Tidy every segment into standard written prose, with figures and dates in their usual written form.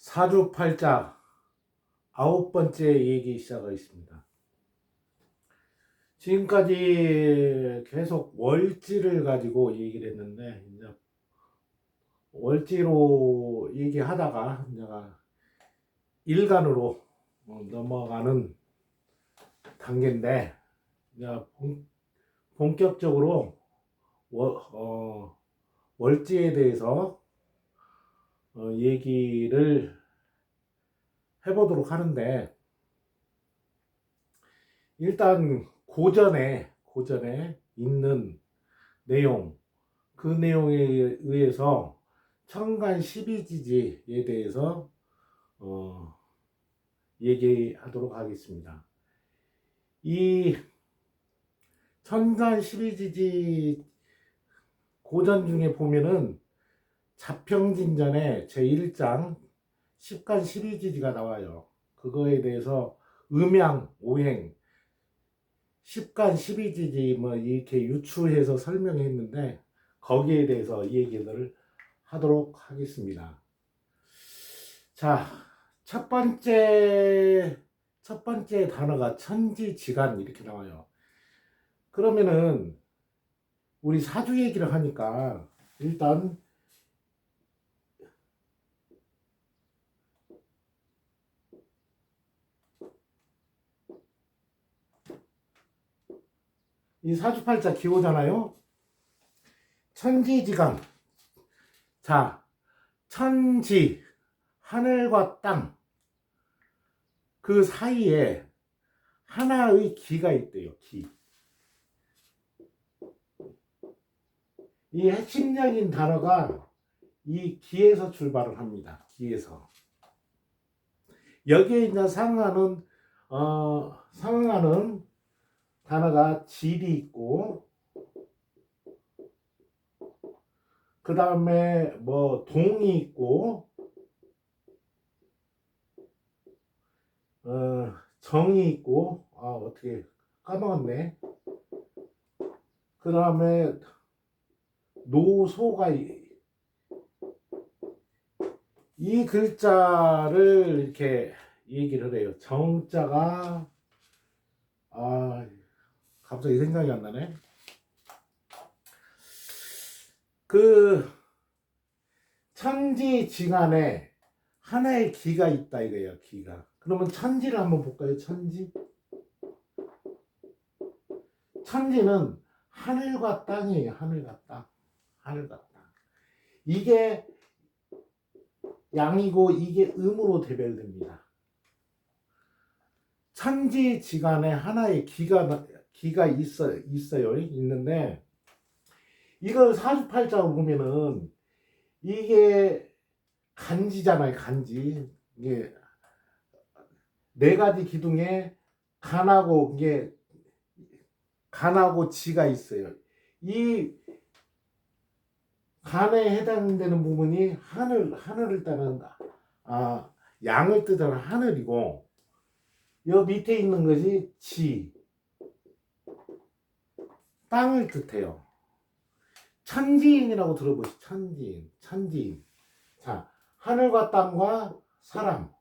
사주팔자 9번째 얘기 시작하겠습니다. 지금까지 계속 월지를 가지고 얘기를 했는데, 이제 월지로 얘기하다가 내가 일간으로 넘어가는 단계인데, 이제 본격적으로 월지에 대해서 얘기를 해보도록 하는데, 일단 고전에 있는 내용, 그 내용에 의해서 천간 12지지에 대해서 얘기하도록 하겠습니다. 이 천간 12지지 고전 중에 보면은 자평진전에 제1장 10간 12지지가 나와요. 그거에 대해서 음양, 오행, 10간 12지지 뭐 이렇게 유추해서 설명했는데, 거기에 대해서 이 얘기를 하도록 하겠습니다. 자, 첫 번째 단어가 천지지간 이렇게 나와요. 그러면은 우리 사주 얘기를 하니까 일단 이 사주팔자 기호잖아요. 천지지간. 자, 천지, 하늘과 땅, 그 사이에 하나의 기가 있대요. 기. 이 핵심적인 단어가 이 기에서 출발을 합니다. 기에서. 여기에 이제 상응하는 단어가 질이 있고, 그 다음에 뭐 동이 있고, 정이 있고, 어떻게 까먹었네. 그 다음에 노소가 이 글자를 이렇게 얘기를 해요. 정자가 갑자기 생각이 안 나네. 그 천지지간에 하나의 기가 있다 이거예요. 기가. 그러면 천지를 한번 볼까요? 천지는 하늘과 땅이에요. 하늘과 땅. 이게 양이고 이게 음으로 대별됩니다. 천지지간에 하나의 기가 있어요. 있는데, 이걸 사주팔자로 보면은 이게 간지잖아요. 간지. 이게 네 가지 기둥에 간하고 지가 있어요. 이 간에 해당되는 부분이 하늘을 따는 양을 뜻하는 하늘이고, 여 밑에 있는 것이 지, 땅을 뜻해요. 천지인이라고 들어보시죠. 천지인. 자, 하늘과 땅과 사람.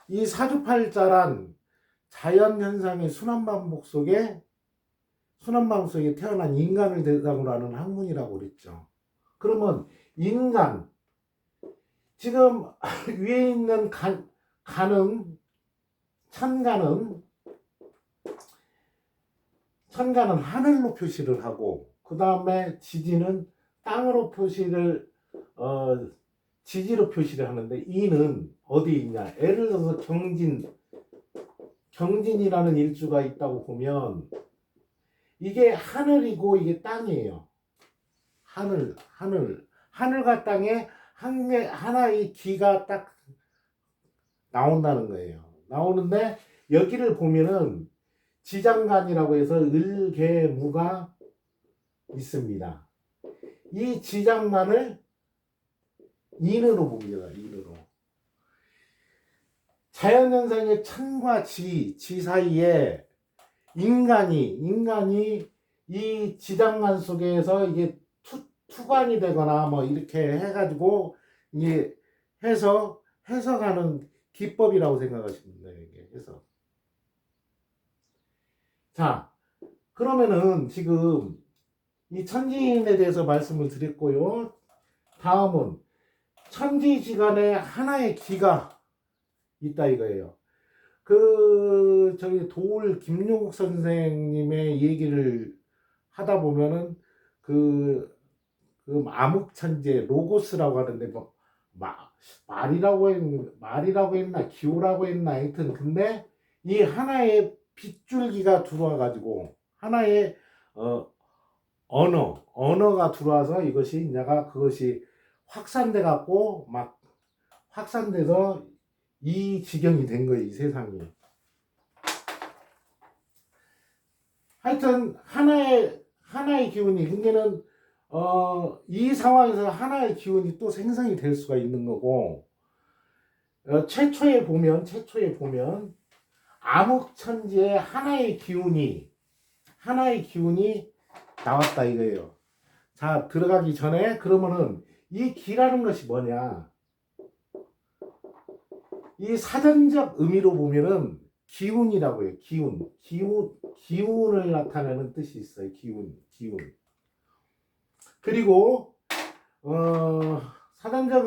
이 사주팔자란 자연현상의 순환반복 속에 태어난 인간을 대상으로 하는 학문이라고 그랬죠. 그러면 인간, 지금 위에 있는 천간은 하늘로 표시를 하고, 그 다음에 지지는 땅으로 지지로 표시를 하는데, 이는 어디 있냐? 예를 들어서 경진이라는 일주가 있다고 보면 이게 하늘이고 이게 땅이에요. 하늘과 땅에 하나의 기가 딱 나온다는 거예요. 나오는데, 여기를 보면은 지장간이라고 해서 을개무가 있습니다. 이 지장간을 인으로 봅니다. 인으로. 자연현상의 천과 지 사이에 인간이 이 지장간 속에서 이게 투관이 되거나 뭐 이렇게 해가지고 이게 해서 해석하는 기법이라고 생각하시면 돼요. 이게 해석. 자, 그러면은 지금 이 천지인에 대해서 말씀을 드렸고요. 다음은 천지지간에 하나의 기가 있다 이거예요. 저기 도울 김용욱 선생님의 얘기를 하다 보면은 그, 그 암흑천재 로고스라고 하는데 뭐 말이라고 했나 기호라고 했나 하여튼 근데 이 하나의 빗줄기가 들어와 가지고 하나의 언어가 들어와서 이것이 내가 그것이 확산돼 갖고 막 확산돼서 이 지경이 된 거예요, 이 세상이. 하여튼 하나의 기운이 그러니까는 이 상황에서 하나의 기운이 또 생성이 될 수가 있는 거고 최초에 보면 암흑천지에 하나의 기운이 나왔다 이거예요. 자, 들어가기 전에 그러면은 이 기라는 것이 뭐냐? 이 사전적 의미로 보면은 기운이라고 해요. 기운을 나타내는 뜻이 있어요. 기운. 그리고 사전적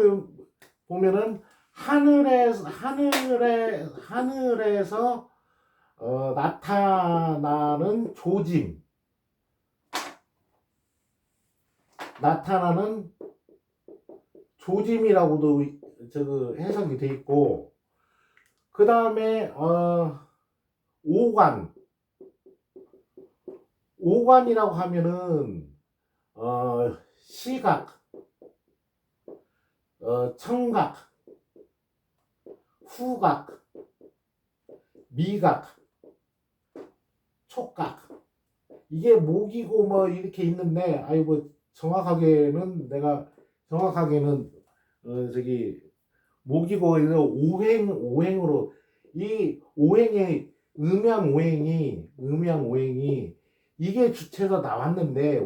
보면은 하늘에서 나타나는 조짐이라고도 해석이 돼 있고 그 다음에 오관이라고 하면은 시각, 청각, 후각, 미각, 촉각 이게 목이고 뭐 이렇게 있는데 아이고 정확하게는 저기 목이고 오행으로 이 오행의 음양오행이 이게 주체에서 나왔는데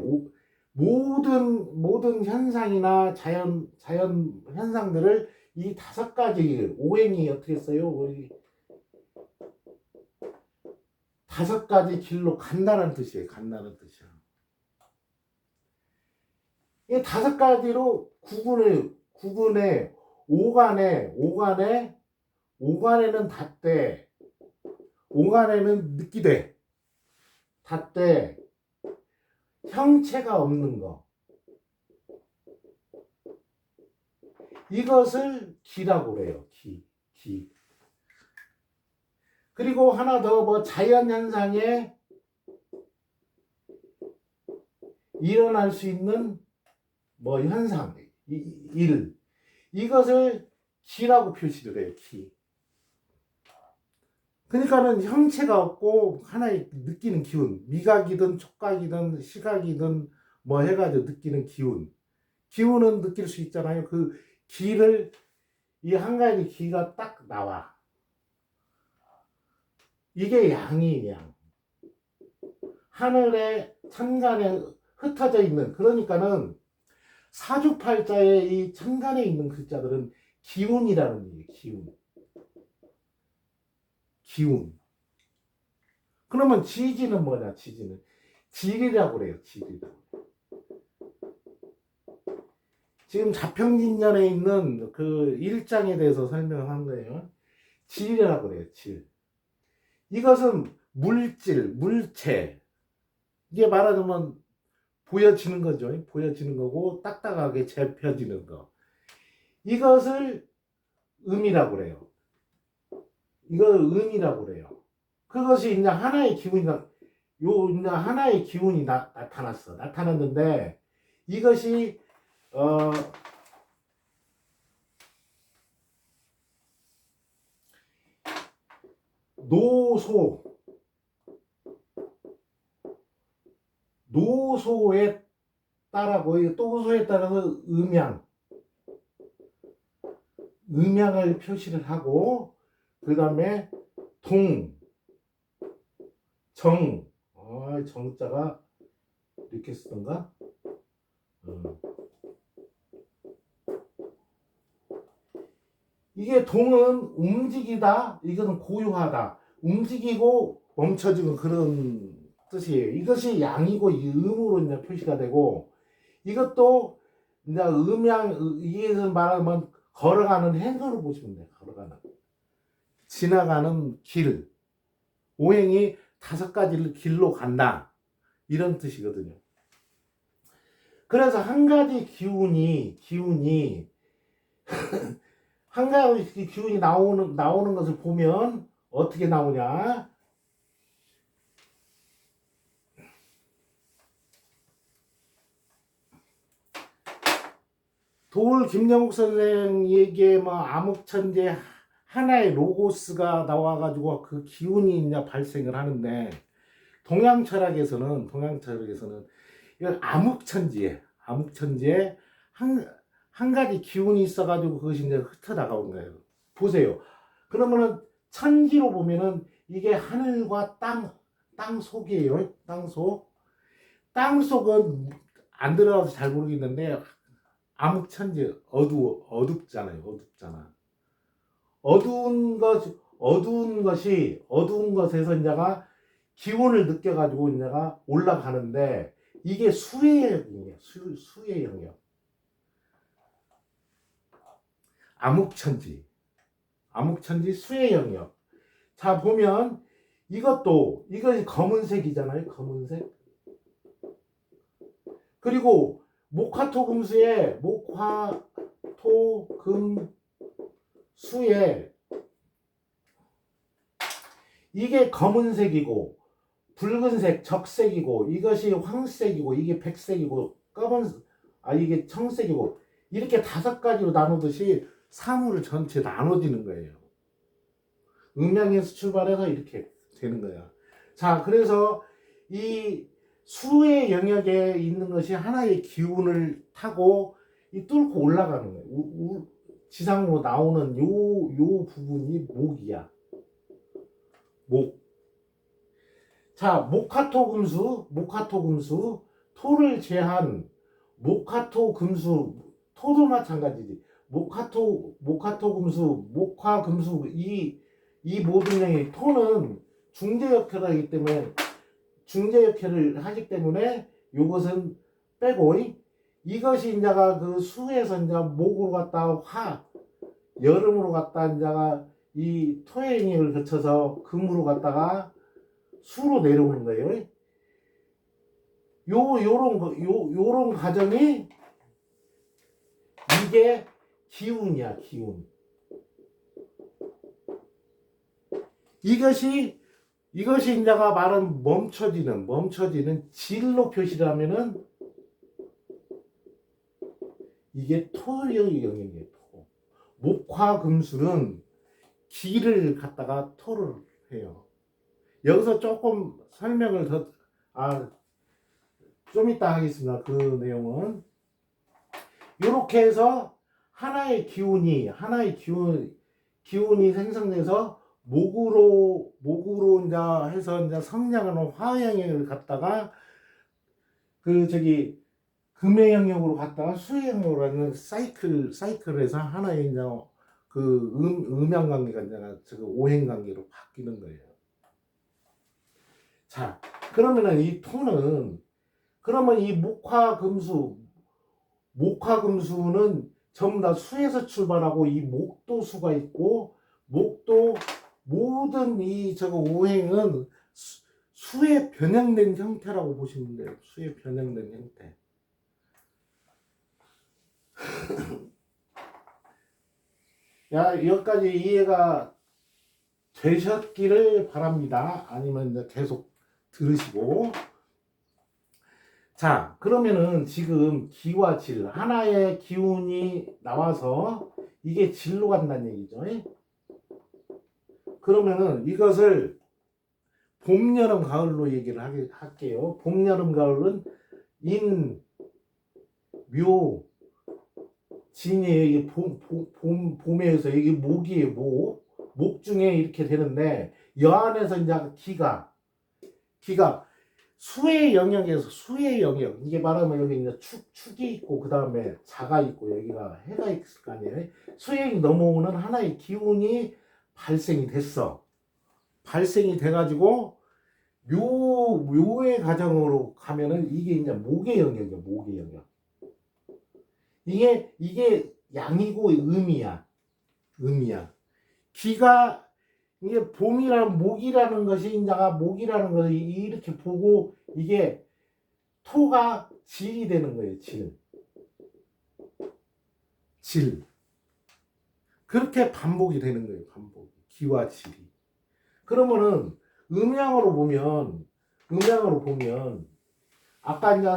모든 현상이나 자연 현상들을 이 5가지 오행이 어떻게 써요? 5가지 길로 간다는 뜻이에요. 이 5가지로 구분해 오간에는 닿되 오간에는 느끼되 닿되 형체가 없는 거 이것을 기라고 그래요. 기. 그리고 하나 더 뭐 자연 현상에 일어날 수 있는 뭐 현상 이것을 기라고 표시를 해요. 기. 그러니까는 형체가 없고 하나의 느끼는 기운, 미각이든 촉각이든 시각이든 뭐 해가지고 느끼는 기운은 느낄 수 있잖아요. 그 기를 이 한 가지 기가 딱 나와. 이게 양이 양. 하늘에 천간에 흩어져 있는 그러니까는 사주팔자의 이 천간에 있는 글자들은 기운이라는 얘기예요. 기운. 그러면 지지는 뭐냐? 질이라고 그래요. 지금 자평진전에 있는 그 일장에 대해서 설명을 한 거예요. 질이라고 그래요. 질. 이것은 물체. 이게 말하자면 보여지는 거죠. 보여지는 거고 딱딱하게 재펴지는 거. 이것을 음이라고 그래요. 이걸 음이라고 그래요. 그것이 이제 하나의 기운이 나타났는데 이것이 노소에 따라서 음양을 표시를 하고 그 다음에 정자가 이렇게 쓰던가 이게 동은 움직이다, 이거는 고요하다. 움직이고 멈춰지고 그런 뜻이에요. 이것이 양이고 이 음으로 이제 표시가 되고, 이것도 이제 이에서 말하면 걸어가는 행거로 보시면 돼요. 걸어가는. 지나가는 길. 오행이 5가지 길로 간다. 이런 뜻이거든요. 그래서 한 가지 기운이 한 가지 기운이 나오는 것을 보면 어떻게 나오냐? 돌 김영욱 선생에게 뭐 암흑천재 하나의 로고스가 나와가지고 그 기운이 이제 발생을 하는데, 동양 철학에서는 이건 암흑천지에 한 가지 기운이 있어가지고 그것이 이제 흩어나가는 거예요. 보세요. 그러면은 천지로 보면은 이게 하늘과 땅 속이에요. 땅 속. 땅 속은 안 들어가서 잘 모르겠는데, 암흑천지 어둡잖아요. 어두운 것에서 이제가 기운을 느껴가지고 이제가 올라가는데, 이게 수의 영역이에요. 수의 영역. 암흑천지 수의 영역. 자, 보면 이것이 검은색이잖아요. 검은색. 그리고 목화토금수에 이게 검은색이고 붉은색 적색이고, 이것이 황색이고, 이게 백색이고, 이게 청색이고, 이렇게 5가지로 나누듯이 사물을 전체 나눠지는 거예요. 음양에서 출발해서 이렇게 되는 거야. 자, 그래서 이 수의 영역에 있는 것이 하나의 기운을 타고 뚫고 올라가는 거예요. 지상으로 나오는 요 부분이 목이야. 목. 자, 목화토금수, 토를 제한 목화토금수, 토도 마찬가지지. 목화토금수, 목화금수, 이 모든 영의 토는 중재 역할을 하기 때문에 요것은 빼고, 이것이 이제가 그 수에서 이제 목으로 갔다 여름으로 갔다 이제가 이 토의 영역을 거쳐서 금으로 갔다가 수로 내려오는 거예요. 요런 과정이 이게 기운이야, 기운. 이것이 이제가 말한 멈춰지는 질로 표시를 하면은 이게 토의 영역이에요. 토. 목화금수는 기를 갖다가 토를 해요. 여기서 조금 설명을 좀 이따 하겠습니다. 그 내용은. 이렇게 해서 하나의 기운이 생성돼서 목으로 이제 해서 이제 성장하는 화영역을 갖다가 금의 영역으로 갔다가 수의 영역으로 하는 사이클에서 하나의 이제 그 음양 관계가 이제 오행 관계로 바뀌는 거예요. 자, 그러면은 이 토는, 그러면 이 목화금수는 전부 다 수에서 출발하고, 이 목도수가 있고, 모든 오행은 수에 변형된 형태라고 보시면 돼요. 수에 변형된 형태. 여기까지 이해가 되셨기를 바랍니다. 아니면 계속 들으시고. 자, 그러면은 지금 기와 질, 하나의 기운이 나와서 이게 질로 간다는 얘기죠. 그러면은 이것을 봄, 여름, 가을로 얘기를 할게요. 봄, 여름, 가을은 인, 묘, 진이 봄에서 이게 목이에요. 목 중에 이렇게 되는데, 여 안에서 이제 기가 수의 영역에서 수의 영역, 이게 말하면 여기 이제 축이 있고 그 다음에 자가 있고 여기가 해가 있을 거 아니에요. 수에 넘어오는 하나의 기운이 발생이 됐어. 발생이 돼가지고 묘의 과정으로 가면은 이게 이제 목의 영역이야. 목의 영역. 이게 양이고 음이야. 음이야. 기가 이게 봄이라는 목이라는 것이 인자가 목이라는 것을 이렇게 보고 이게 토가 질이 되는 거예요. 질. 그렇게 반복이 되는 거예요. 반복. 기와 질이. 그러면은 음양으로 보면 아까 이제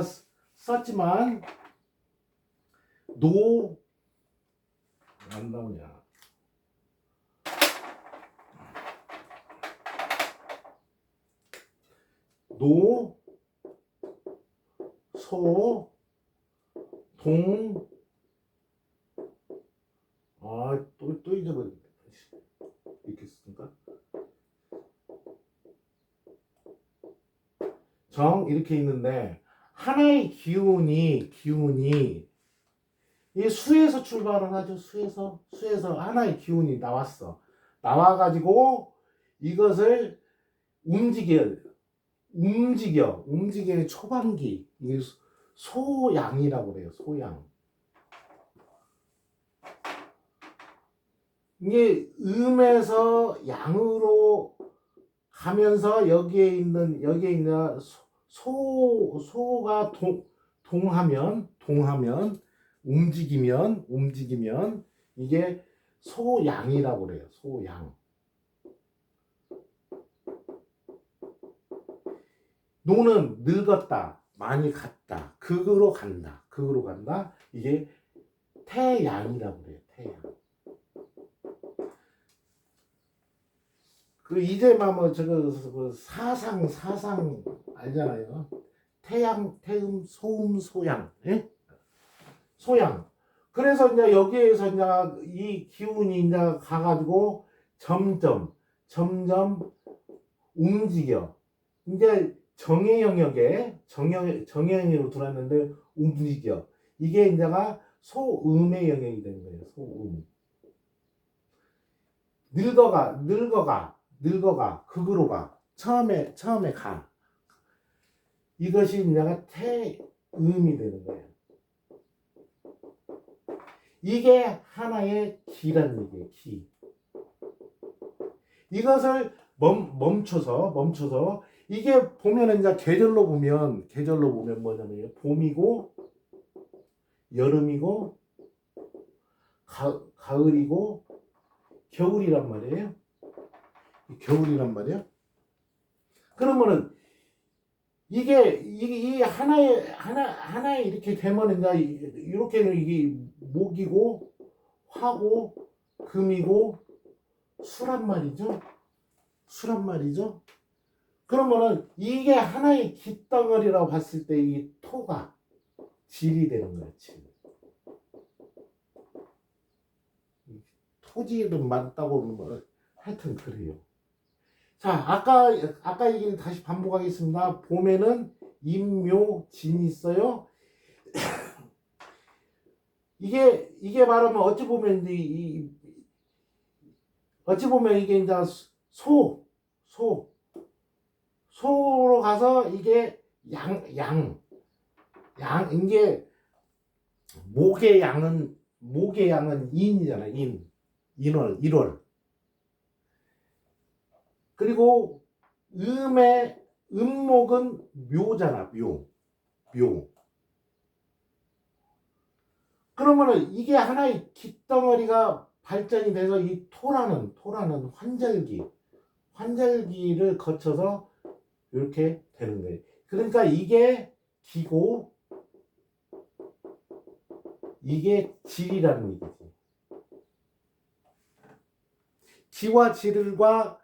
썼지만 안 나오냐. 소, 동, 또 잊어버렸네. 이렇게 쓰니까. 정, 이렇게 있는데, 하나의 기운이, 이 수에서 출발을 하죠. 수에서 하나의 기운이 나왔어. 나와가지고 이것을 움직여의 초반기. 이게 소양이라고 그래요. 소양. 이게 음에서 양으로 가면서 여기에 있는 소가 동하면 움직이면 이게 소양이라고 그래요. 소양. 노는 늙었다, 많이 갔다, 극으로 간다. 이게 태양이라고 그래요. 태양. 그 이제만 뭐 저거 사상 알잖아요. 태양, 태음, 소음, 소양. 예? 소양. 그래서 이제 여기에서 이제 이 기운이 이제 가가지고 점점 움직여. 이제 정의 영역으로 들어왔는데 움직여. 이게 이제가 소음의 영역이 되는 거예요. 소음. 늙어가 극으로 가. 처음에 가. 이것이 이제가 태음이 되는 거예요. 이게 하나의 기라는 얘기예요. 기. 이것을 멈춰서 이게 보면은 이제 계절로 보면 뭐냐면 봄이고 여름이고 가을이고 겨울이란 말이에요. 그러면은 이게 하나에 이렇게 되면은 이제 이렇게는 이게 목이고 화고 금이고 수란 말이죠. 그러면은 이게 하나의 깃덩어리라고 봤을 때 이 토가 질이 되는 거야. 질. 토질은 맞다고 뭐 하여튼 그래요. 자, 아까 얘기를 다시 반복하겠습니다. 봄에는 임묘진이 있어요. 이게 말하면 어찌 보면 이게 이제 소로 가서 이게 양 이게 목의 양은 인이잖아. 인월 1월. 그리고 음목은 묘잖아. 묘. 그러면은 이게 하나의 깃덩어리가 발전이 돼서 이 토라는 환절기를 거쳐서 이렇게 되는 거예요. 그러니까 이게 기고 이게 질이라는 얘기지. 기와 질과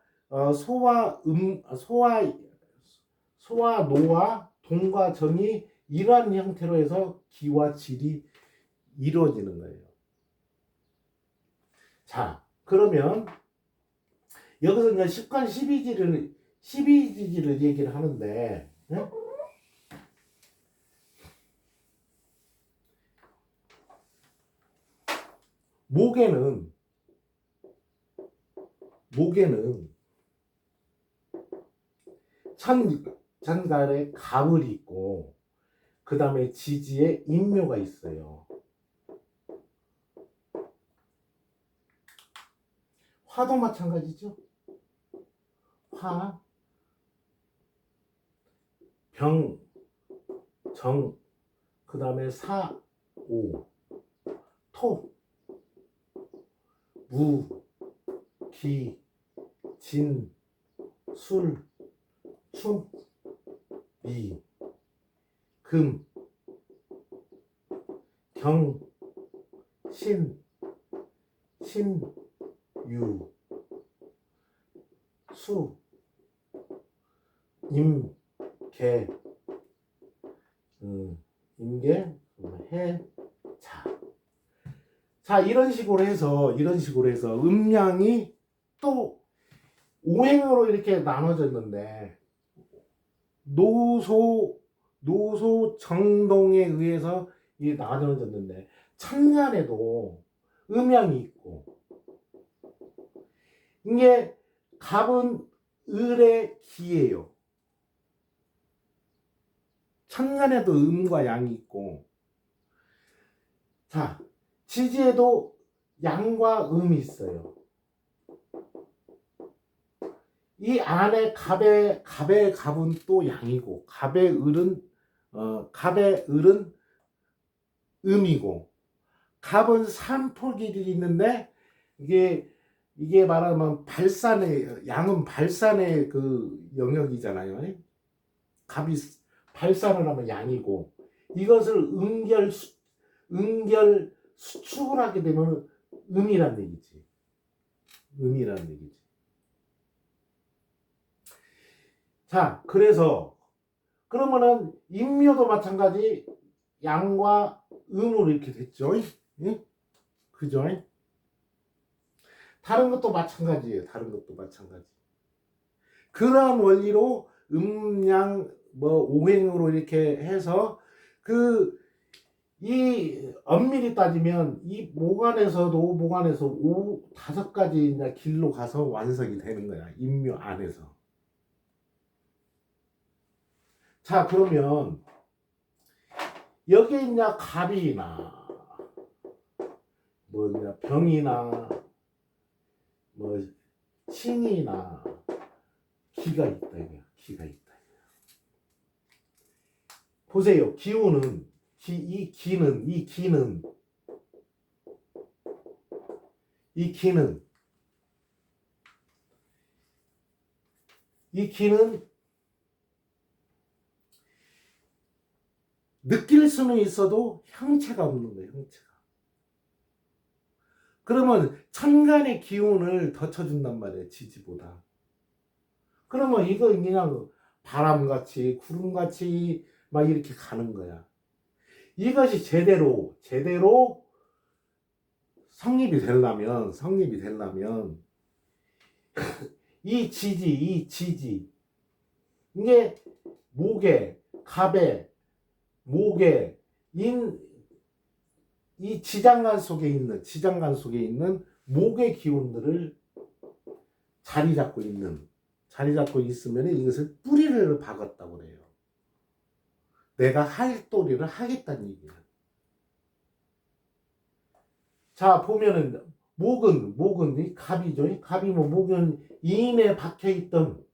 소와 노와 동과 정이 이러한 형태로 해서 기와 질이 이루어지는 거예요. 자, 그러면 여기서 이제 10간 12지를 얘기를 하는데, 네? 목에는 천간에 가을이 있고 그 다음에 지지에 인묘가 있어요. 화도 마찬가지죠. 화, 병, 정, 그 다음에 사, 오, 토, 무, 기, 진, 술, 춤, 미, 금, 경, 신, 유, 수, 임, 개, 임계, 해, 자, 이런 식으로 해서 음양이 또 오행으로 이렇게 나눠졌는데 노소 정동에 의해서 이 나눠졌는데 천간에도 음양이 있고 이게 갑은 을의 기예요. 천간에도 음과 양이 있고 자 지지에도 양과 음이 있어요. 이 안에 갑의 갑은 또 양이고 갑의 을은 음이고 갑은 산토길이 있는데 이게 말하면 양은 발산의 그 영역이잖아요. 갑이 발산을 하면 양이고 이것을 응결 수축을 하게 되면 음이란 얘기지. 자, 그러면은 인묘도 마찬가지 양과 음으로 이렇게 됐죠. 응? 그죠? 다른 것도 마찬가지예요. 그러한 원리로 음양 오행으로 이렇게 해서 이 엄밀히 따지면 이 목안에서 5가지 길로 가서 완성이 되는 거야. 인묘 안에서. 자, 그러면 여기에 있냐 갑이나 병이나 신이나 기가 있다. 보세요. 기운은 이 기는 느낄 수는 있어도 형체가 없는 거예요. 그러면 천간의 기운을 더 쳐준단 말이에요. 지지보다. 그러면 이거 그냥 바람같이 구름같이 막 이렇게 가는 거야. 이것이 제대로 성립이 되려면 이 지지 이게 갑에 목에 이 지장간 속에 있는 목의 기운들을 자리 잡고 있으면 이것을 뿌리를 박았다고 그래요. 내가 할 도리를 하겠다는 얘기야. 자, 보면은 목은 이 갑이죠. 갑이 목은 인에 박혀 있던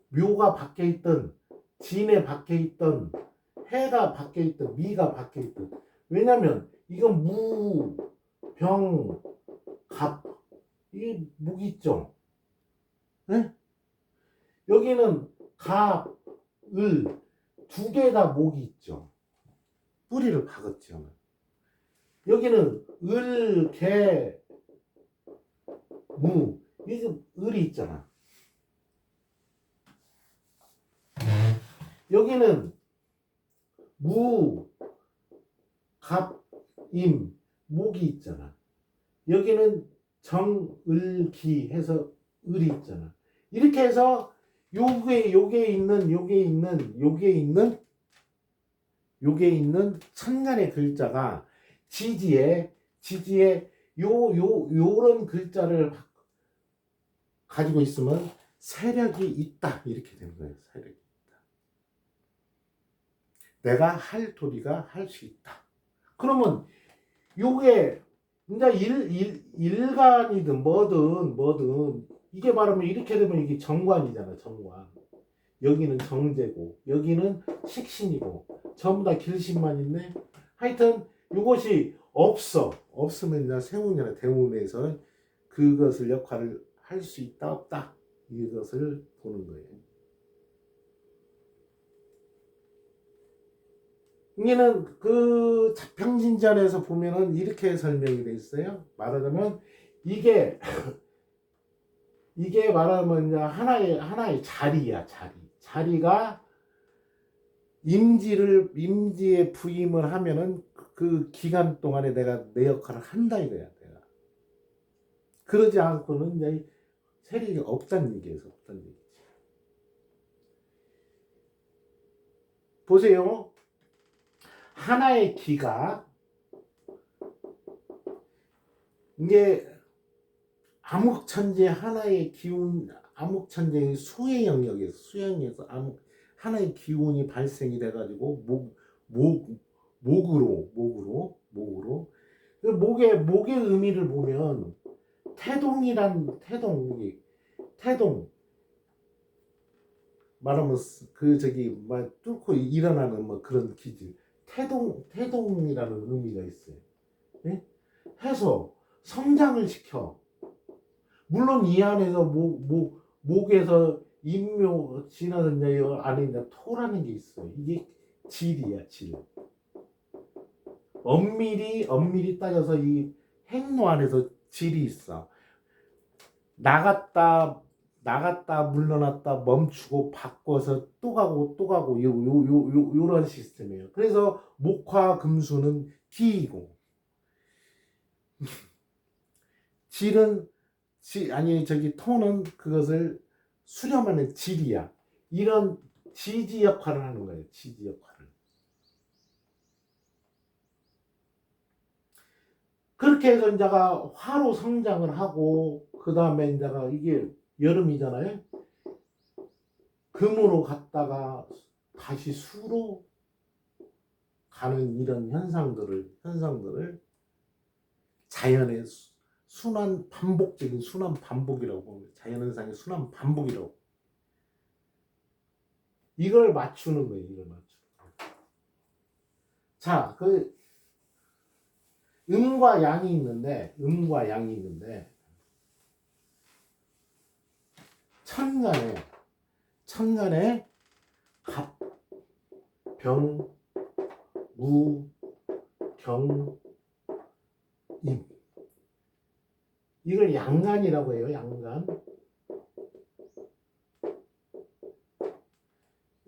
묘가 박혀 있던 진에 박혀 있던 해가 박혀 있던 미가 박혀 있던 왜냐면 이건 무, 병, 갑 이 목 있죠. 네? 여기는 갑, 을 두 개 다 목이 있죠. 뿌리를 박았죠. 여기는 을, 개, 무 이게 을이 있잖아. 여기는 무, 갑, 임, 목이 있잖아. 여기는 정, 을, 기 해서 을이 있잖아. 이렇게 해서 요게 있는 천간의 글자가 지지에 요런 글자를 가지고 있으면 세력이 있다 이렇게 되는 거예요. 세력이 있다. 내가 할 도리가 할 수 있다. 그러면 요게 이제 일간이든 뭐든 이게 말하면 이렇게 되면 이게 정관이잖아. 정관. 여기는 정제고 여기는 식신이고 전부 다 길신만 있네. 하여튼 이것이 없으면 이제 세운이나 대운에서 그것을 역할을 할 수 있다 없다 이것을 보는 거예요. 이게는 그 자평진전에서 보면은 이렇게 설명이 돼 있어요. 말하자면 이게 말하면 이제 하나의 자리야. 자리가 임지에 부임을 하면은 그 기간 동안에 내가 내 역할을 한다 이거야. 내가 그러지 않고는 이제 세력이 없다는 얘기에서 없다는 얘기지. 보세요. 하나의 기가 이게 암흑천재 하나의 기운, 암흑천재의 수의 영역에서 하나의 기운이 발생이 돼가지고 목으로 그 목의 의미를 보면 태동 말하면 그 저기 막 뚫고 일어나는 뭐 그런 기질 태동이라는 의미가 있어요. 예? 해서 성장을 시켜. 물론 이 안에서 목에서 인묘 지나서 이제 안에 이제 토라는 게 있어요. 이게 질이야, 질. 엄밀히 따져서 이 행로 안에서 질이 있어. 나갔다 물러났다 멈추고 바꿔서 또 가고 요런 시스템이에요. 그래서 목화 금수는 기이고 토는 그것을 수렴하는 질이야. 이런 지지 역할을 하는 거예요. 지지 역할을. 그렇게 해서 이제가 화로 성장을 하고 그 다음에 이제가 이게 여름이잖아요. 금으로 갔다가 다시 수로 가는 이런 현상들을 자연의 반복적인 순환 반복이라고 봅니다. 자연현상의 순환 반복이라고. 이걸 맞추는 거예요. 이걸 맞추는 거예요. 자, 그 음과 양이 있는데 천간에 갑, 병, 무, 경, 임. 이걸 양간이라고 해요. 양간.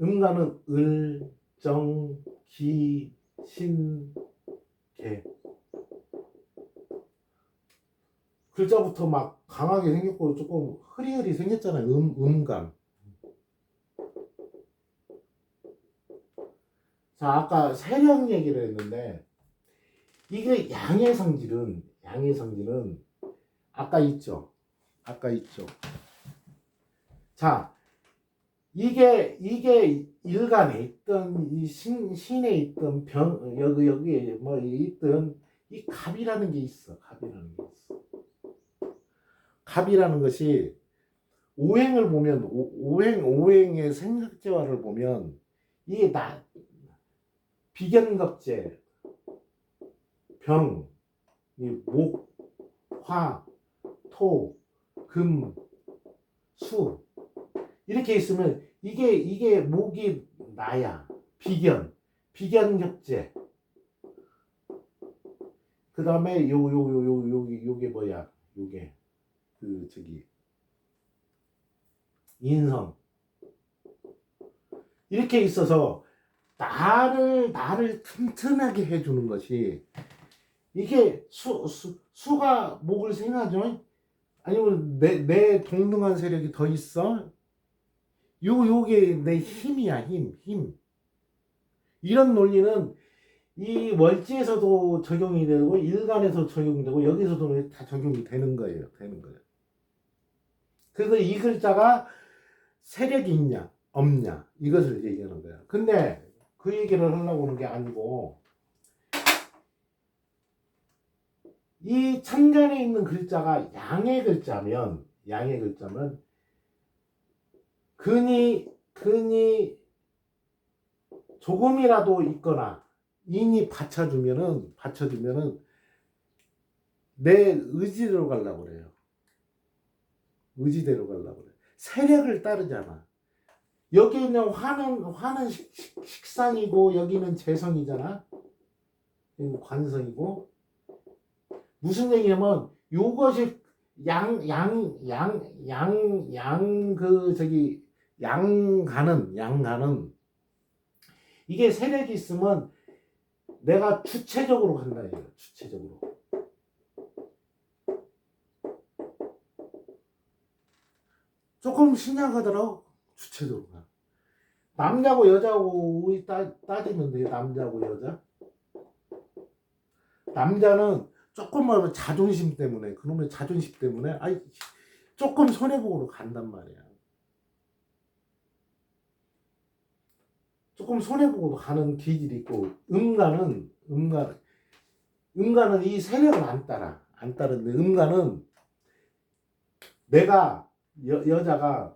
음간은 을, 정, 기, 신, 개. 글자부터 막 강하게 생겼고 조금 흐리흐리 생겼잖아요. 음간. 자, 아까 세력 얘기를 했는데 이게 양의 성질은 아까 있죠. 자, 이게 일간에 있던 이 신에 있던 여기에 뭐 있던 이 갑이라는 게 있어. 갑이라는 것이 오행을 보면 오행의 생각재화를 보면 이게 비견갑재 병, 목, 화, 토, 금, 수 이렇게 있으면 이게 목이 나야. 비견겹재. 그 다음에 요게 뭐야? 요게 그 저기 인성. 이렇게 있어서 나를 튼튼하게 해주는 것이 이게 수가 목을 생하죠. 아니면 내 동등한 세력이 더 있어. 요게 내 힘이야. 힘. 이런 논리는 이 월지에서도 적용이 되고 일간에서 적용이 되고 여기서도 다 적용이 되는 거예요. 되는 거예요. 그래서 이 글자가 세력이 있냐 없냐 이것을 얘기하는 거야. 근데 그 얘기를 하려고 하는 게 아니고 이 천간에 있는 글자가 양의 글자면 근이 조금이라도 있거나 인이 받쳐주면은 내 의지대로 가려고 그래요. 의지대로 가려고 그래. 세력을 따르잖아. 여기는 화는 식상이고 여기는 재성이잖아. 여기는 관성이고 무슨 얘기냐면 요것이 양가는 이게 세력이 있으면 내가 주체적으로 간다 이거야. 주체적으로. 조금 신약하더라고. 주체적으로 가. 남자고 여자고 따지면 돼요. 남자고 여자. 남자는 조금만 자존심 때문에 그놈의 자존심 때문에 조금 손해보고 간단 말이야. 조금 손해보고 가는 기질이 있고 음가는 이 세력을 안 따르는데 음가는 내가 여자가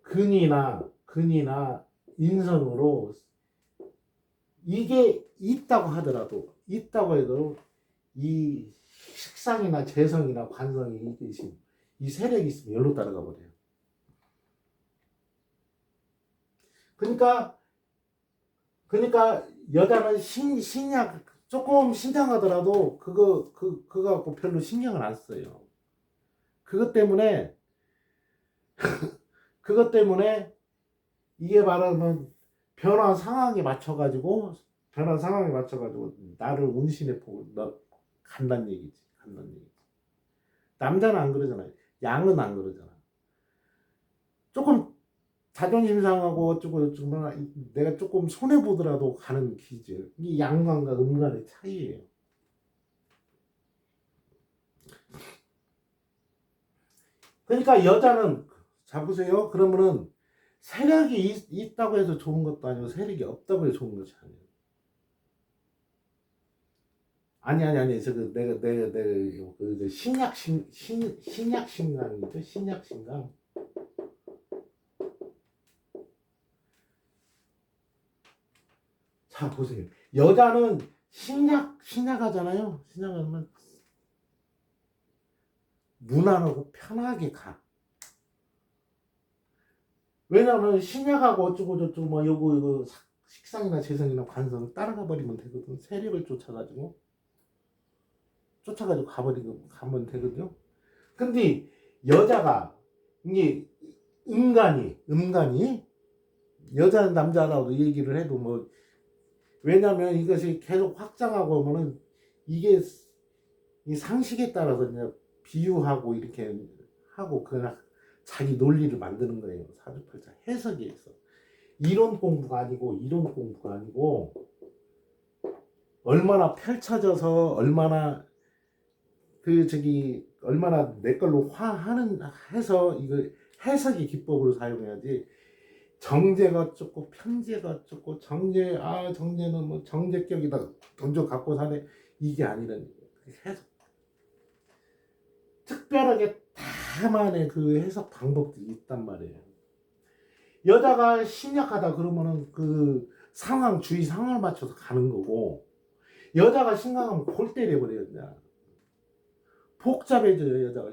근이나 인성으로 이게 있다고 해도 이 식상이나 재성이나 관성이 이 세력이 있으면 열로 따라가 버려요. 그러니까 여자는 신약 조금 신장하더라도 그거 갖고 별로 신경을 안 써요. 그것 때문에 이게 말하면 변화 상황에 맞춰가지고 나를 운신에 보고 간다는 얘기지. 남자는 안 그러잖아요. 양은 안 그러잖아. 조금 자존심 상하고 어쩌고 내가 조금 손해 보더라도 가는 기질. 이 양간과 음간의 차이예요. 그러니까 여자는 자 보세요. 그러면은 세력이 있다고 해서 좋은 것도 아니고 세력이 없다고 해서 좋은 것이 아니에요. 아니. 내가 그 신약신강이죠. 신약신강. 자 보세요. 여자는 신약하잖아요. 신약하면 무난하고 편하게 가. 왜냐면 신약하고 어쩌고 저쩌고 뭐 요거 식상이나 재성이나 관성 따라가 버리면 되거든. 세력을 쫓아가지고 가면 되거든요. 근데 여자가 이게 음간이 여자는 남자라고 얘기를 해도 뭐 왜냐면 이것이 계속 확장하고 하면은 이게 이 상식에 따라서 그냥 비유하고 이렇게 하고 그냥 자기 논리를 만드는 거예요. 사주팔자 해석에서 이론 공부가 아니고 얼마나 펼쳐져서 얼마나 얼마나 내 걸로 해서 이거 해석의 기법으로 사용해야지. 정제가 어쩌고 편제가 어쩌고 정제는 뭐 정제격이다 던져 갖고 사네 이게 아니라는 해석 특별하게 다만의 그 해석 방법들이 있단 말이에요. 여자가 신약하다 그러면은 그 주위 상황을 맞춰서 가는 거고 여자가 신강하면 골 때려버려요. 그냥 복잡해져요. 여자가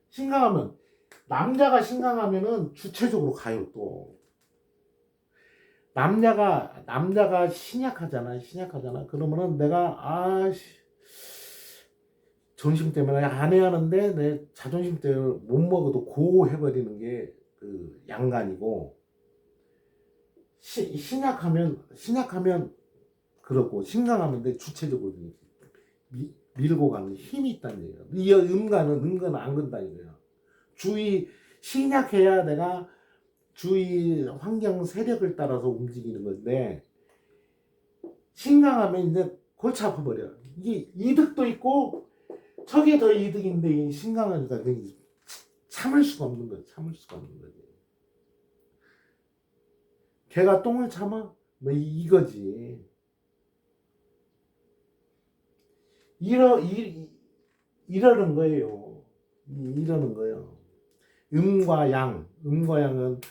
신강하면 남자가 신강하면은 주체적으로 가요. 또 남자가 신약하잖아. 그러면은 내가 존심 때문에 안 해야 하는데 내 자존심 때문에 못 먹어도 고 해버리는 게 그 양간이고 신약하면 그렇고 신강하면 내 주체적으로 밀고 가는 힘이 있다는 얘기야. 이 은간은 안 건다 이거야. 주의 신약해야 내가 주위 환경 세력을 따라서 움직이는 건데 신강하면 이제 골치 아파버려. 이게 이득도 있고 저게 더 이득인데 이 신강하니까 참을 수가 없는 거야. 참을 수가 없는 거지. 개가 똥을 참아? 뭐 이거지. 이러는 거예요. 이러는 거예요. 음과 양은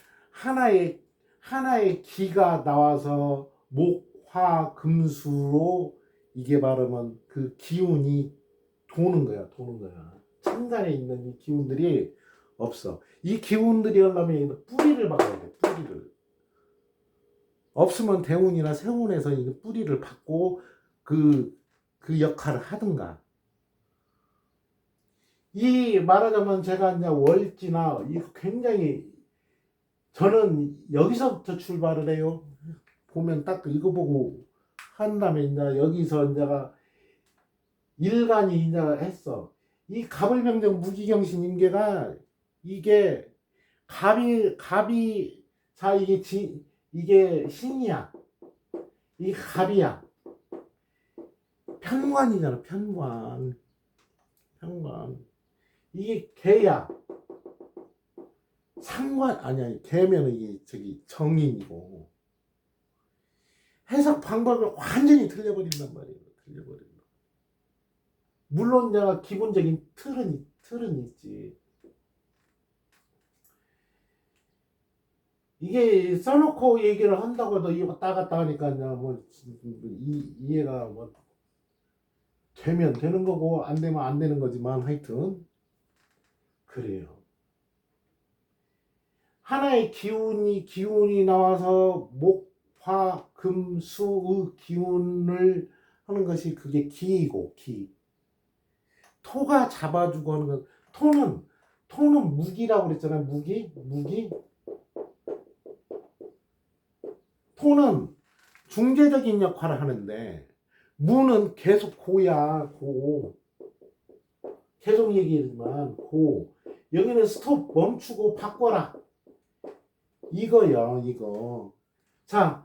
하나의 기가 나와서 목, 화, 금수로 이게 말하면 그 기운이 도는 거야. 천간에 있는 이 기운들이 없어. 이 기운들이 하려면 뿌리를 박아야 돼. 뿌리를. 없으면 대운이나 세운에서 이 뿌리를 박고 그 역할을 하든가. 이 말하자면 제가 이제 월지나 이거 굉장히 저는 여기서부터 출발을 해요. 보면 딱 이거 보고 한 다음에 이제 여기서 이제가 일간이 이제 했어. 이 갑을병정 무기경신 임계가 이게 갑이 자 이게 신이야. 이 갑이야. 편관이잖아. 편관. 이게 개야. 상관 아니 개면은 이게 정인이고 해석 방법이 완전히 틀려버린단 말이에요. 틀려버린다. 물론 내가 기본적인 틀은 있지. 이게 써놓고 얘기를 한다고 해도 이거 따갔다 하니까 뭐 이해가 뭐 되면 되는 거고 안 되면 안 되는 거지만 하여튼 그래요. 하나의 기운이 나와서 목, 화, 금, 수의 기운을 하는 것이 그게 기이고 기. 토가 잡아주고 하는 건 토는 무기라고 그랬잖아요. 무기. 토는 중재적인 역할을 하는데 무는 계속 고야. 고. 계속 얘기하지만 고. 여기는 스톱 멈추고 바꿔라. 이거요, 이거. 자.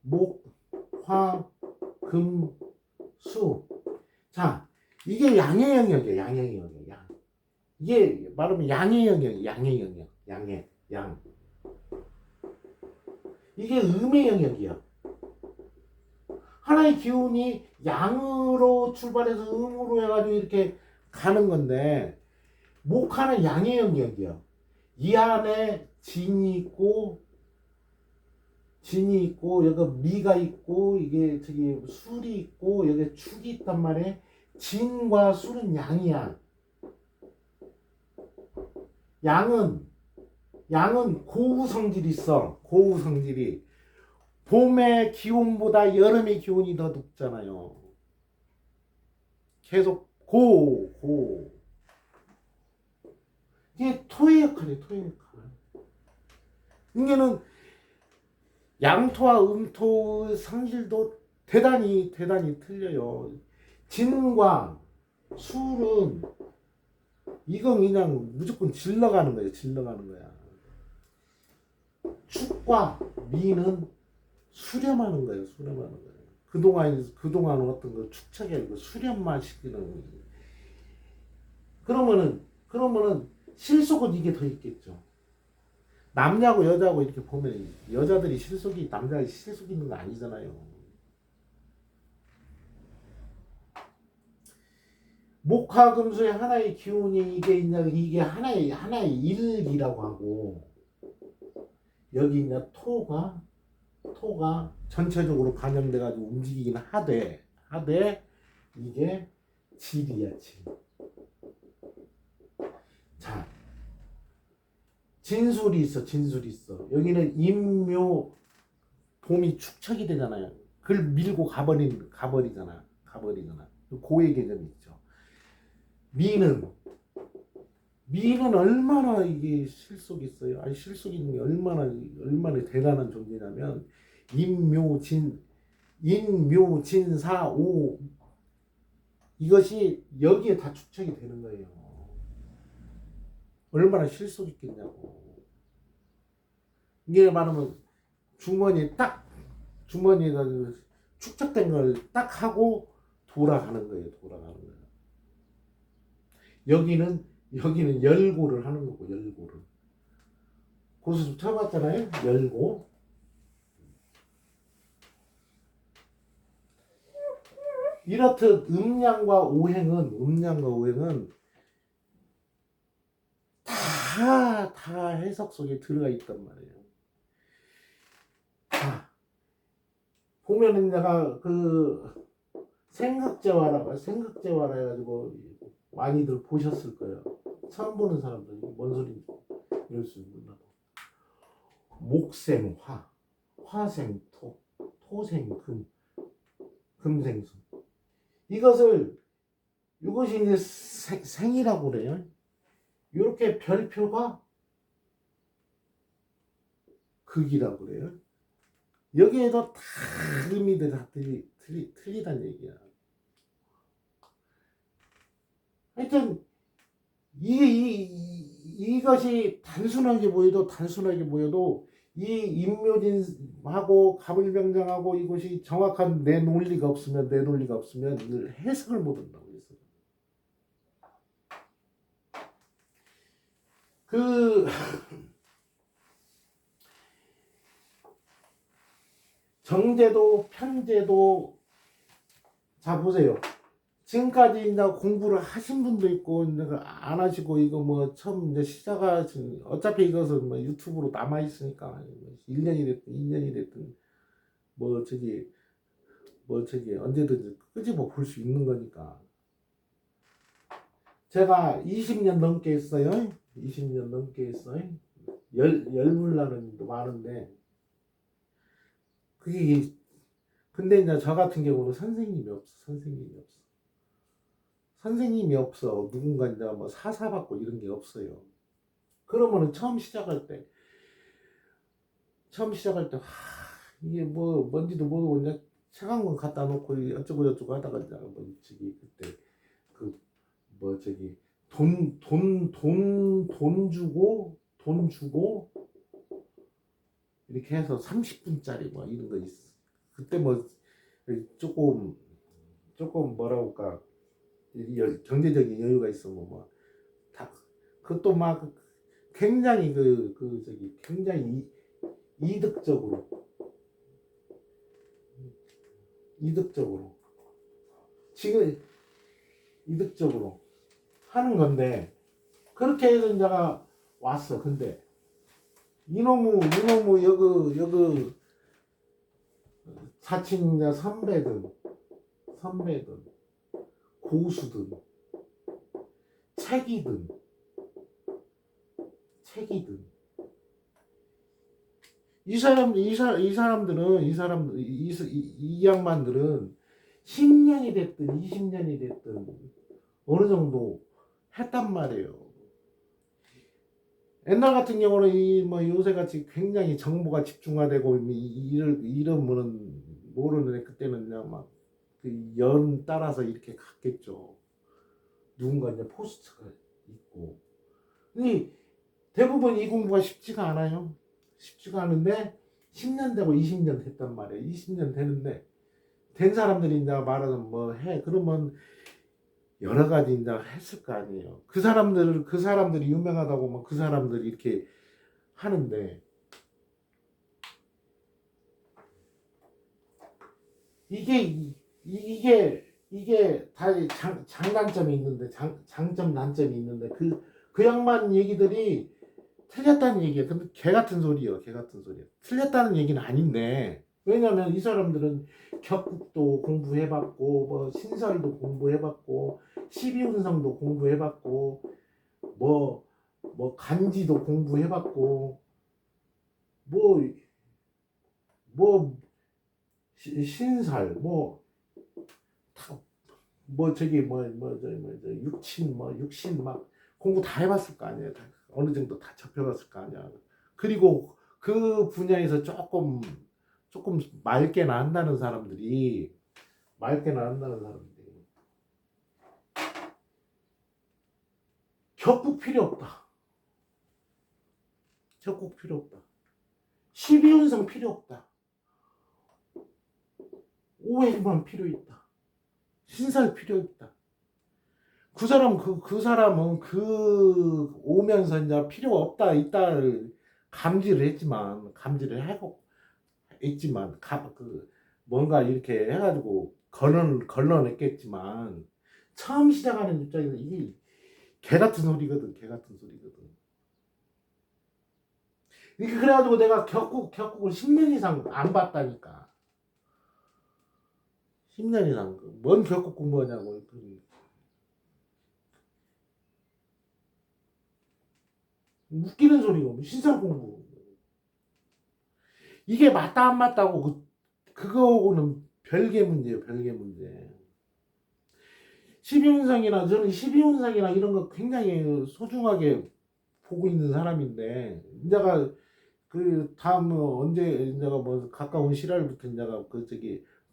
목, 화, 금, 수. 자, 이게 양의 영역이에요, 양의 영역. 양. 이게 말하면 양의 영역이에요, 양의 영역. 양. 이게 음의 영역이야. 하나의 기운이 양으로 출발해서 음으로 해가지고 이렇게 가는 건데 목하는 양의 영역이야. 이 안에 진이 있고 여기 미가 있고 이게 술이 있고 여기 축이 있단 말이에요. 진과 술은 양이야. 양은 고우 성질이 있어. 고우 성질이. 봄의 기온보다 여름의 기온이 더 높잖아요. 계속 고. 이게 토의 역할이에요. 토의 역할. 이게는 양토와 음토의 성질도 대단히 틀려요. 진과 술은 이건 그냥 무조건 질러가는 거예요. 질러가는 거야. 축과 미는 수렴하는 거예요. 수렴하는 거예요. 그동안 어떤 거 축척이 아니고 수렴만 시키는 거예요. 그러면은 실속은 이게 더 있겠죠. 남자고 여자고 이렇게 보면 여자들이 남자의 실속이 있는 거 아니잖아요. 목화금수의 하나의 기운이 이게 하나의 일기라고 하고 여기 이제 토가 전체적으로 반영돼 가지고 움직이긴 하되 이게 질이야, 질. 자, 진술이 있어. 여기는 임묘 봄이 축척이 되잖아요. 그걸 밀고 가버리잖아. 고의 개념이 있죠. 미는 얼마나 이게 실속이 있어요. 아니 실속이 있는 게 얼마나 대단한 존재냐면 인묘진사오 이것이 여기에 다 축적이 되는 거예요. 얼마나 실속 있겠냐고. 이게 말하면 주머니에다 축적된 걸 딱 하고 돌아가는 거예요. 돌아가는 거예요. 여기는 열고를 하는 거고, 열고를. 고수 쳐봤잖아요. 열고. 이렇듯 음양과 오행은 다 해석 속에 들어가 있단 말이에요. 보면은 내가 생각재화라 해가지고 많이들 보셨을 거예요. 처음 보는 사람들 뭔 소리인지 이럴 수 있나 봐. 목생 화, 화생 토, 토생 금, 금생수. 이것이 이제 생이라고 그래요. 이렇게 별표가 극이라고 그래요. 여기에도 다 의미들이 다 틀리다는 얘기야. 하여튼 이것이 단순하게 보여도 이 임묘진하고 가불병장하고 이것이 정확한 내 논리가 없으면 늘 해석을 못 한다고 했어요. 정제도 편제도 자 보세요. 지금까지 이제 공부를 하신 분도 있고 안 하시고 이거 뭐 처음 이제 시작하신 어차피 이것은 뭐 유튜브로 남아 있으니까 1년이 됐든 2년이 됐든 뭐 저기 언제든지 끄집어 볼 수 있는 거니까. 제가 20년 넘게 했어요. 20년 넘게 했어요. 열불나는 일도 많은데 그게 근데 이제 저 같은 경우는 선생님이 없어. 누군가 이제 뭐 사사받고 이런 게 없어요. 그러면은 처음 시작할 때 이게 뭐 뭔지도 모르고 그냥 책 한 권 갖다 놓고 어쩌고 저쩌고 하다가 이제 뭐 저기 그때 그 뭐 저기 돈 주고 이렇게 해서 30분짜리 뭐 이런 거 있어. 그때 뭐 조금 뭐라고 할까 경제적인 여유가 있으면 뭐다 그것도 막 굉장히 굉장히 이득적으로 지금 이득적으로 하는 건데 그렇게 해서 내가 왔어. 근데 이놈의 여그 자칭 선배든 고수든 책이든 이 양반들은 10년이 됐든 20년이 됐든 어느 정도 했단 말이에요. 옛날 같은 경우는 요새 같이 굉장히 정보가 집중화되고 이러면은 모르는데 그때는 그냥 막 그 연 따라서 이렇게 갔겠죠. 누군가 이제 포스트가 있고. 근데 대부분 이 공부가 쉽지가 않아요. 쉽지가 않은데 10년 되고 20년 됐단 말이에요. 20년 되는데 된 사람들이 이제 말하자면 뭐 해. 그러면 여러 가지 이제 했을 거 아니에요. 그 사람들이 유명하다고 뭐 그 사람들이 이렇게 하는데 이게 다 장단점이 있는데 장점 단점이 있는데 그 양반 얘기들이 틀렸다는 얘기예요. 근데 개 같은 소리예요. 틀렸다는 얘기는 아닌데 왜냐면 이 사람들은 격국도 공부해봤고 뭐 신설도 공부해봤고 12운성도 공부해봤고 뭐 간지도 공부해봤고 뭐 신설 육신 막 공부 다 해봤을 거 아니에요. 어느 정도 다 접해봤을 거 아니야. 그리고 그 분야에서 조금 맑게 난다는 사람들이 격국 필요 없다. 격국 필요 없다. 12운성 필요 없다. 오행만 필요 있다. 신살 필요 있다. 그 사람은 오면서 이제 필요 없다, 있다를 감지를 하고 있지만, 뭔가 이렇게 해가지고 걸러냈겠지만, 처음 시작하는 입장에서 이게 개 같은 소리거든, 개 같은 소리거든. 그래가지고 내가 격국을 10년 이상 안 봤다니까. 10년 이상. 뭔 격국 공부하냐고. 웃기는 소리고, 신상 공부. 이게 맞다, 안 맞다고, 그거하고는 별개 문제예요, 별개 문제. 12운상이나, 저는 12운상이나 이런 거 굉장히 소중하게 보고 있는 사람인데, 이제가 다음 언제 이제가 뭐 가까운 실월부터 이제가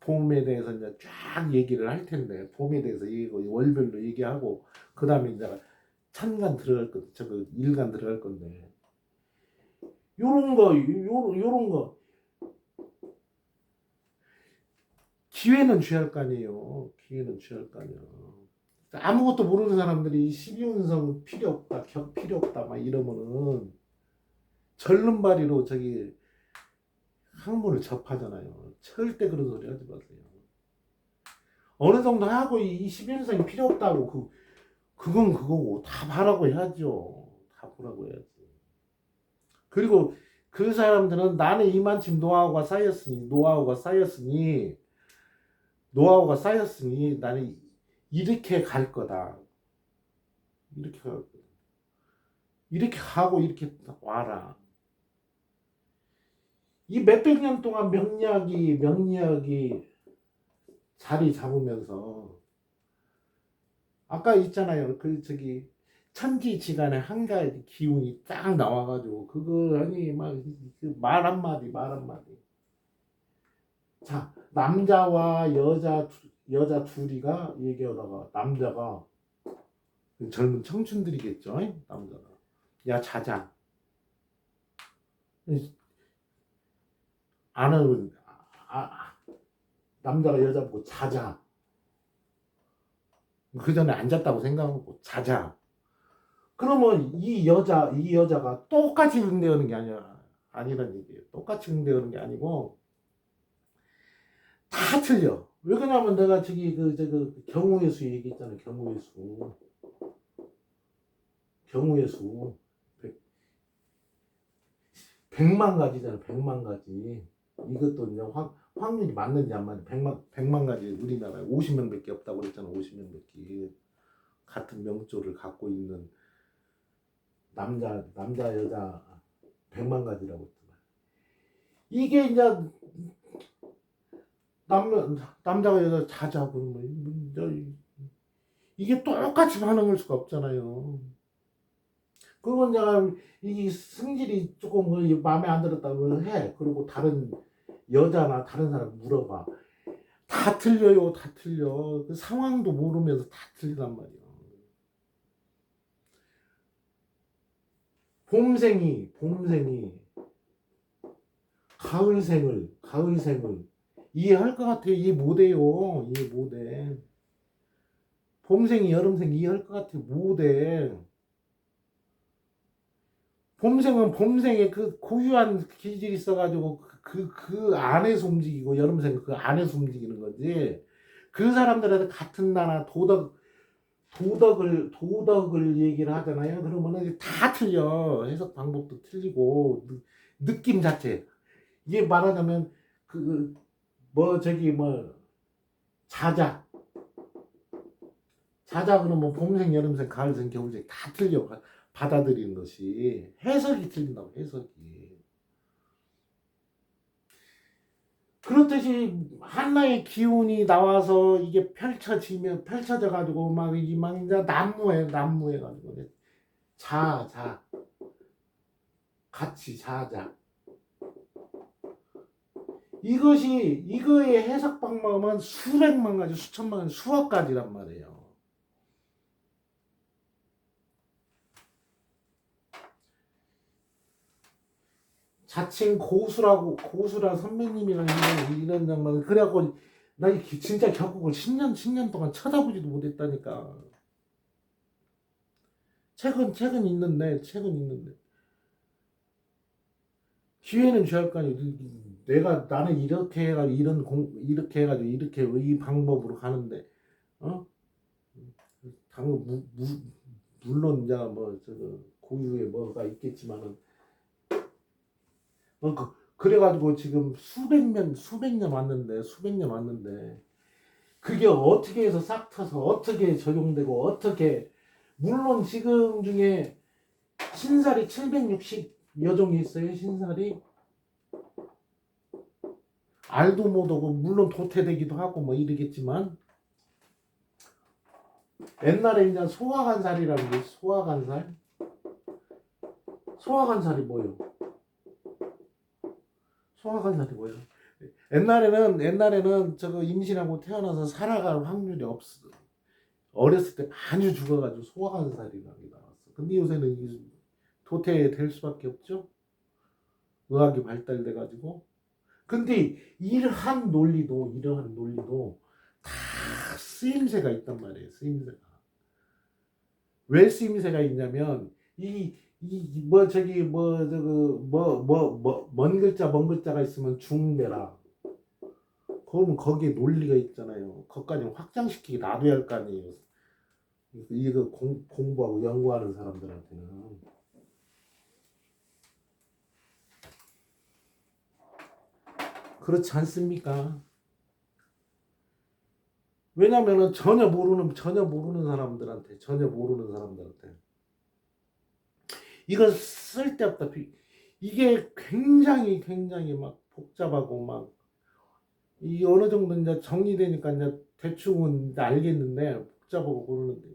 봄에 대해서 이제 쫙 얘기를 할 텐데, 봄에 대해서 월별로 얘기하고 그 다음에 이제 찬간 들어갈 거, 일간 들어갈 건데, 요런 거 기회는 취할 거 아니에요. 기회는 취할 거 아니야. 아무것도 모르는 사람들이 12운성 필요 없다, 격 필요 없다 막 이러면은 절름발이로 학문을 접하잖아요. 절대 그런 소리 하지 마세요. 어느 정도 하고 이 12운성이 필요 없다고 그건 그거고 다 바라고 해야죠. 다 보라고 해야지. 그리고 그 사람들은 나는 이만큼 노하우가 쌓였으니 나는 이렇게 갈 거다. 이렇게 갈 거다. 이렇게 가고 이렇게 와라. 이 몇백 년 동안 명리학이 자리 잡으면서 아까 있잖아요. 천지지간에 한가지 기운이 딱 나와가지고 그거 아니 말 한마디. 자, 남자와 여자 둘이가 얘기하다가 남자가 젊은 청춘들이겠죠. 남자가 야 자자. 안 하면 남자가 여자 보고 자자. 그 전에 안 잤다고 생각하고 자자. 그러면 이 여자가 똑같이 응대하는 게 아니란 얘기예요. 똑같이 응대하는 게 아니고 다 틀려. 왜 그러냐면 내가 경우의 수 얘기했잖아. 경우의 수 100만 가지잖아. 100만 가지. 이것도 이제 확률이 맞는지 안 맞는지 100만 가지. 우리나라에 50명밖에 없다고 그랬잖아. 50명밖에. 같은 명조를 갖고 있는 남자 여자 100만 가지라고 했잖아. 이게 이제 남자가 여자 자자 그러면 이게 똑같이 반응할 수가 없잖아요. 그건 내가 이 승질이 조금 마음에 안 들었다고 해. 그리고 다른 여자나 다른 사람 물어봐. 다 틀려요, 다 틀려. 그 상황도 모르면서 다 틀리단 말이야. 봄생이 가을생을 이해할 것 같아. 이해 못해요. 이해 못해. 봄생이 여름생 이해할 것 같아. 못해. 봄생은 봄생에 고유한 기질이 있어가지고 그 안에서 움직이고 여름생은 그 안에서 움직이는 거지. 그 사람들한테 같은 나라 도덕을 얘기를 하잖아요. 그러면은 다 틀려. 해석 방법도 틀리고 느낌 자체. 이게 말하자면 자자 그러면 봄생 여름생 가을생 겨울생 다 틀려. 받아들이는 것이 해석이 틀린다고. 해석이 그렇듯이 하나의 기운이 나와서 이게 펼쳐져 가지고 막 이제 난무해 가지고 같이 자자. 이거의 해석 방법은 수백만 가지 수천만 가지 수억 가지란 말이에요. 자칭 고수라 선배님이랑 이런 장면 그래갖고 나 진짜 결국은 10년 동안 쳐다보지도 못했다니까. 책은 있는데 기회는 주할 거 아니야. 내가 나는 이렇게 해가지고 이렇게 해가지고 이렇게 이 방법으로 가는데 어? 당연 물론 이제 뭐 저거 고유의 뭐가 있겠지만은 그래가지고 지금 수백 년 왔는데 그게 어떻게 해서 싹 터서 어떻게 적용되고 어떻게 물론 지금 중에 신살이 760여 종이 있어요. 신살이 알도 못하고 물론 도태되기도 하고 뭐 이러겠지만 옛날에 이제 소화간살이라는 게 소화간살이 뭐예요? 소화간살이 뭐예요? 옛날에는 저거 임신하고 태어나서 살아갈 확률이 없어. 어렸을 때 많이 죽어가지고 소화간살이라는 게 나왔어. 근데 요새는 이게 도태될 수밖에 없죠. 의학이 발달돼가지고. 근데 이러한 논리도 다 쓰임새가 있단 말이에요. 쓰임새가. 왜 쓰임새가 있냐면 뭐 저기 뭐 저거 먼 글자가 있으면 중대라. 그러면 거기에 논리가 있잖아요. 거기까지 확장시키게 놔둬야 할 거 아니에요. 이거 공부하고 연구하는 사람들한테는. 그렇지 않습니까? 왜냐면은 전혀 모르는 사람들한테 이거 쓸데없다. 이게 굉장히 막 복잡하고 막 이 어느 정도 이제 정리되니까 이제 대충은 이제 알겠는데 복잡하고 그러는데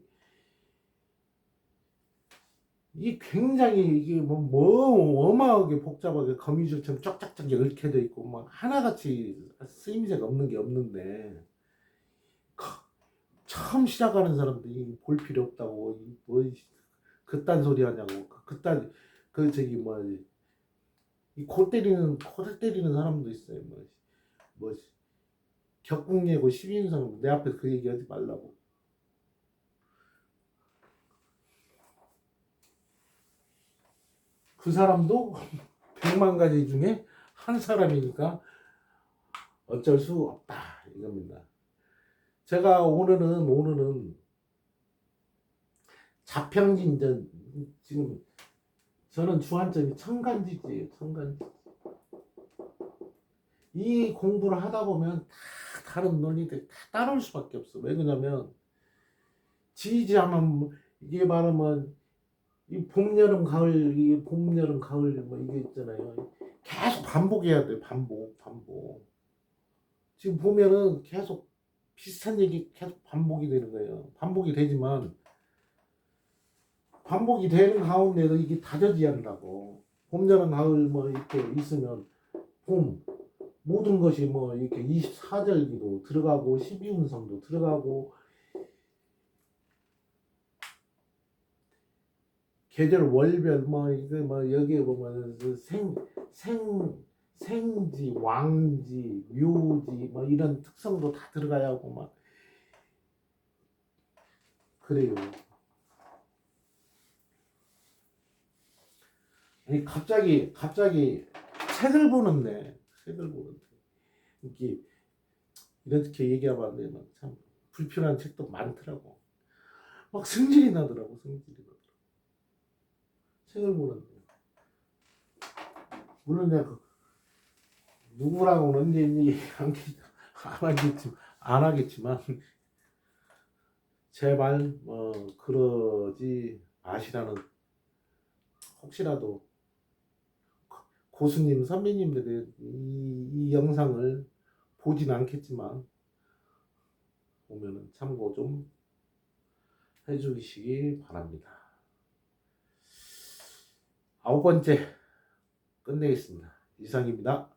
이게 굉장히 이게 뭐 어마하게 복잡하게 거미줄처럼 쫙쫙쫙 얽혀져 있고 막 하나같이 쓰임새가 없는 게 없는데 처음 시작하는 사람들이 볼 필요 없다고 뭐 그딴 소리 하냐고 그딴 그 저기 뭐이 코를 때리는 사람도 있어요. 뭐 격국예고 12인상 내 앞에서 그 얘기하지 말라고. 그 사람도 100만 가지 중에 한 사람이니까 어쩔 수 없다 이겁니다. 제가 오늘은 자평진전 지금 저는 주안점이 천간지지예요. 천간지. 이 공부를 하다 보면 다 다른 논리들 다 따라올 수밖에 없어. 왜 그러냐면 지지하면 이게 말하면 이 봄, 여름, 가을 뭐 이게 있잖아요. 계속 반복해야 돼. 반복. 지금 보면은 계속 비슷한 얘기 계속 반복이 되는 거예요. 반복이 되지만 반복이 되는 가운데도 이게 다져져야 한다고. 봄, 여름, 가을 뭐 이렇게 있으면 봄 모든 것이 뭐 이렇게 24절기도 들어가고 12운성도 들어가고 계절 월별 뭐 이거 뭐 여기에 보면 생지 왕지 묘지 뭐 이런 특성도 다 들어가야 하고 막 그래요. 아니 갑자기 책을 보는데 이게 이렇게 얘기하면 참 불필요한 책도 많더라고. 막 승질이 나더라고. 책을 보는데 물론 내가 누구랑은 언제 얘기 안 하겠지만 제발 그러지 마시라는 혹시라도 고수님 선배님들의 이 영상을 보진 않겠지만 보면은 참고 좀 해주시기 바랍니다. 9번째 끝내겠습니다. 이상입니다.